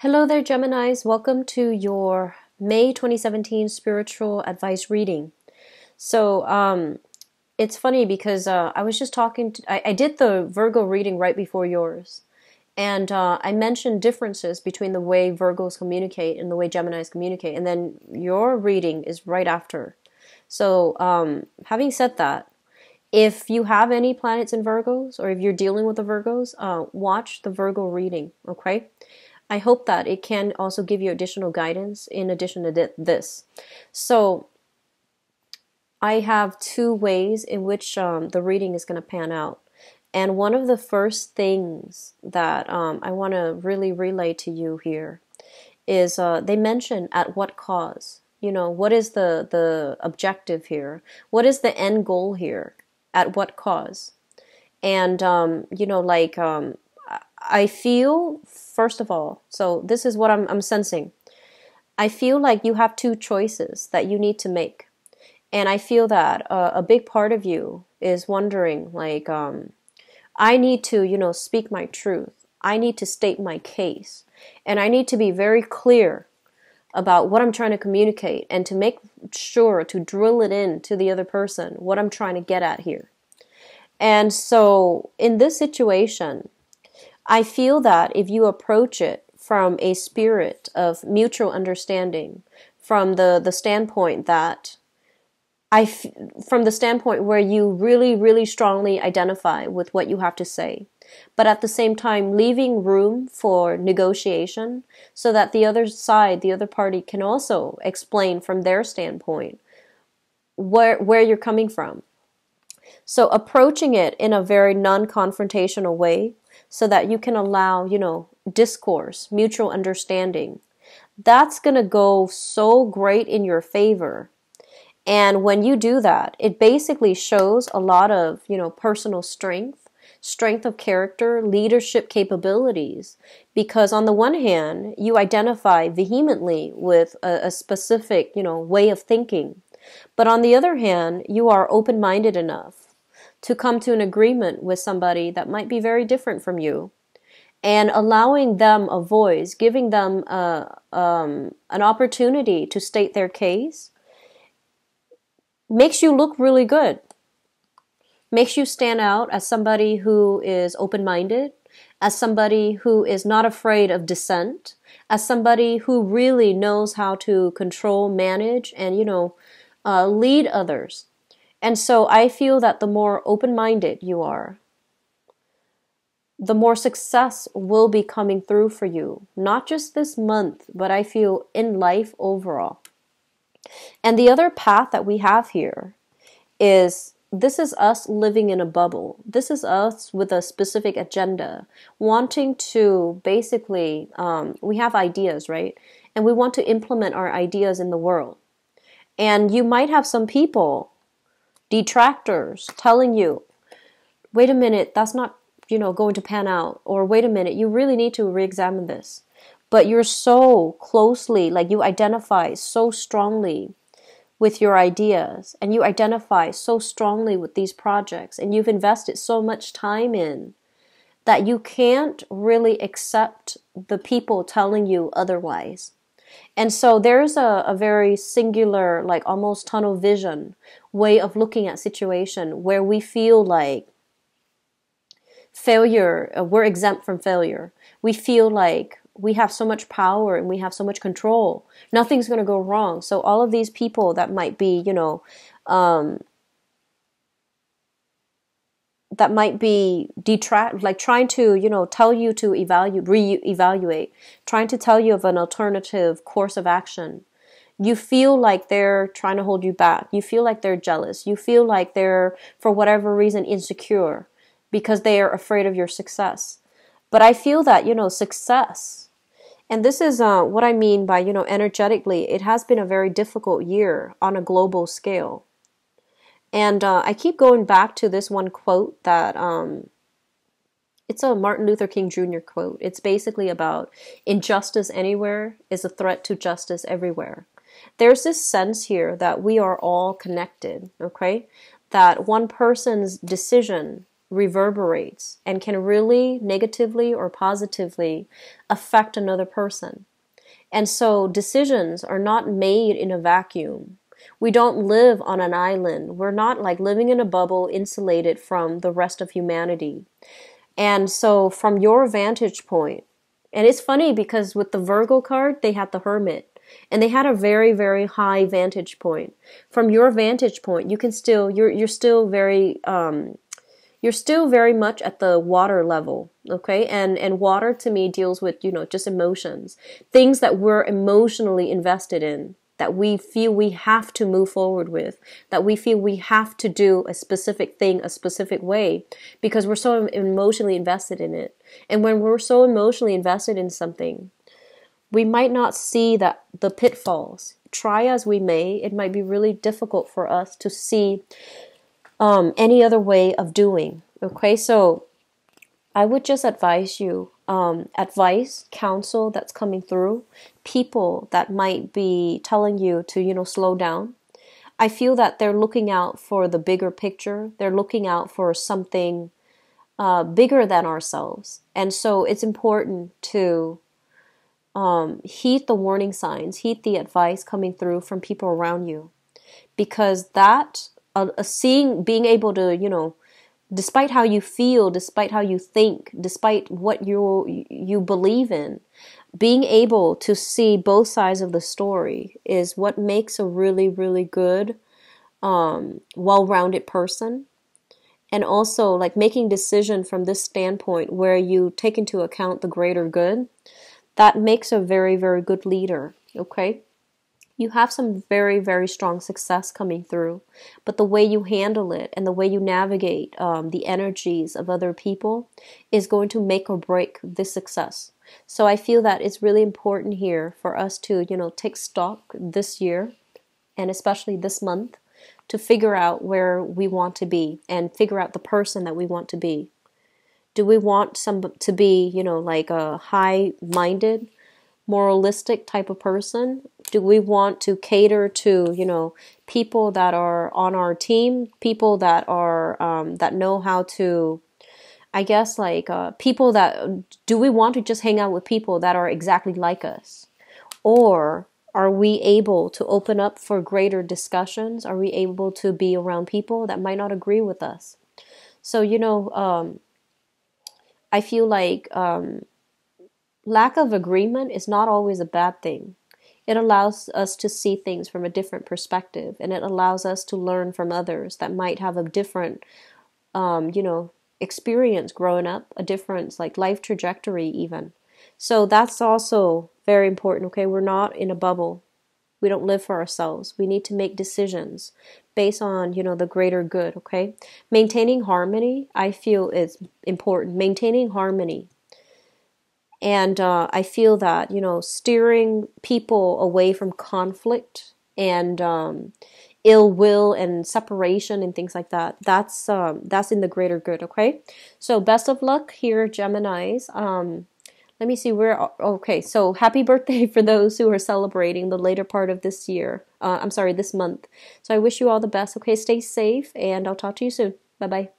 Hello there, Geminis. Welcome to your May 2017 spiritual advice reading. It's funny because I was just talking I did the Virgo reading right before yours. And I mentioned differences between the way Virgos communicate and the way Geminis communicate. And then your reading is right after. Having said that, if you have any planets in Virgos or if you're dealing with the Virgos, watch the Virgo reading, okay? I hope that it can also give you additional guidance in addition to this. So I have two ways in which the reading is going to pan out. And one of the first things that I want to really relay to you here is they mention at what cause. You know, what is the objective here? What is the end goal here? At what cause? And, I feel, first of all, so this is what I'm sensing. I feel like you have two choices that you need to make. And I feel that a big part of you is wondering, like, I need to, speak my truth. I need to state my case. And I need to be very clear about what I'm trying to communicate and to make sure to drill it in to the other person, what I'm trying to get at here. And so in this situation, I feel that if you approach it from a spirit of mutual understanding, from the standpoint that from the standpoint where you really, really strongly identify with what you have to say, but at the same time leaving room for negotiation so that the other side, the other party can also explain from their standpoint where you're coming from. So approaching it in a very non-confrontational way so that you can allow, discourse, mutual understanding. That's going to go so great in your favor. And when you do that, it basically shows a lot of, personal strength of character, leadership capabilities. Because on the one hand, you identify vehemently with a specific, way of thinking. But on the other hand, you are open-minded enough to come to an agreement with somebody that might be very different from you, and allowing them a voice, giving them an opportunity to state their case, makes you look really good, makes you stand out as somebody who is open-minded, as somebody who is not afraid of dissent, as somebody who really knows how to control, manage, and, lead others. And so I feel that the more open-minded you are, the more success will be coming through for you. Not just this month, but I feel in life overall. And the other path that we have here is, this is us living in a bubble. This is us with a specific agenda, wanting to basically, we have ideas, right? And we want to implement our ideas in the world. And you might have some people, detractors, telling you, wait a minute, that's not, going to pan out. Or wait a minute, you really need to re-examine this. But you're so closely, like you identify so strongly with your ideas, and you identify so strongly with these projects, and you've invested so much time in, that you can't really accept the people telling you otherwise. And so there's a very singular, like almost tunnel vision way of looking at situation where we feel like failure, we're exempt from failure. We feel like we have so much power and we have so much control. Nothing's going to go wrong. So all of these people that might be, that might be trying to, tell you to reevaluate, trying to tell you of an alternative course of action. You feel like they're trying to hold you back. You feel like they're jealous. You feel like they're, for whatever reason, insecure because they are afraid of your success. But I feel that, success, and this is what I mean by, energetically, it has been a very difficult year on a global scale. And I keep going back to this one quote that, it's a Martin Luther King Jr. quote. It's basically about injustice anywhere is a threat to justice everywhere. There's this sense here that we are all connected, okay? That one person's decision reverberates and can really negatively or positively affect another person. And so decisions are not made in a vacuum. We don't live on an island. We're not like living in a bubble insulated from the rest of humanity. And so from your vantage point, and it's funny because with the Virgo card, they had the Hermit. And they had a very, very high vantage point. From your vantage point, you can still, you're still very, you're still very much at the water level, okay? And water to me deals with, just emotions. Things that we're emotionally invested in, that we feel we have to move forward with, that we feel we have to do a specific thing a specific way because we're so emotionally invested in it. And when we're so emotionally invested in something, we might not see the pitfalls. Try as we may, it might be really difficult for us to see any other way of doing. Okay, so I would just advise you, advice, counsel that's coming through, people that might be telling you to, slow down. I feel that they're looking out for the bigger picture. They're looking out for something bigger than ourselves. And so it's important to heed the warning signs, heed the advice coming through from people around you. Because that, being able to, despite how you feel, despite how you think, despite what you believe in, being able to see both sides of the story is what makes a really, really good, well-rounded person. And also like making decision from this standpoint where you take into account the greater good, that makes a very, very good leader. Okay. You have some very, very strong success coming through, but the way you handle it and the way you navigate the energies of other people is going to make or break this success. So I feel that it's really important here for us to, take stock this year and especially this month to figure out where we want to be and figure out the person that we want to be. Do we want to be, like a high-minded, moralistic type of person? Do we want to cater to, people that are on our team, people that are, that know how to, I guess, people do we want to just hang out with people that are exactly like us? Or are we able to open up for greater discussions? Are we able to be around people that might not agree with us? So, I feel like lack of agreement is not always a bad thing. It allows us to see things from a different perspective, and it allows us to learn from others that might have a different, experience growing up, a different life trajectory even. So that's also very important, okay? We're not in a bubble. We don't live for ourselves. We need to make decisions based on, the greater good, okay? Maintaining harmony, I feel is important. Maintaining harmony. And I feel that, steering people away from conflict and ill will and separation and things like that, that's in the greater good, okay? So best of luck here, Geminis. Let me see okay, so happy birthday for those who are celebrating the later part of this year. This month. So I wish you all the best. Okay, stay safe, and I'll talk to you soon. Bye-bye.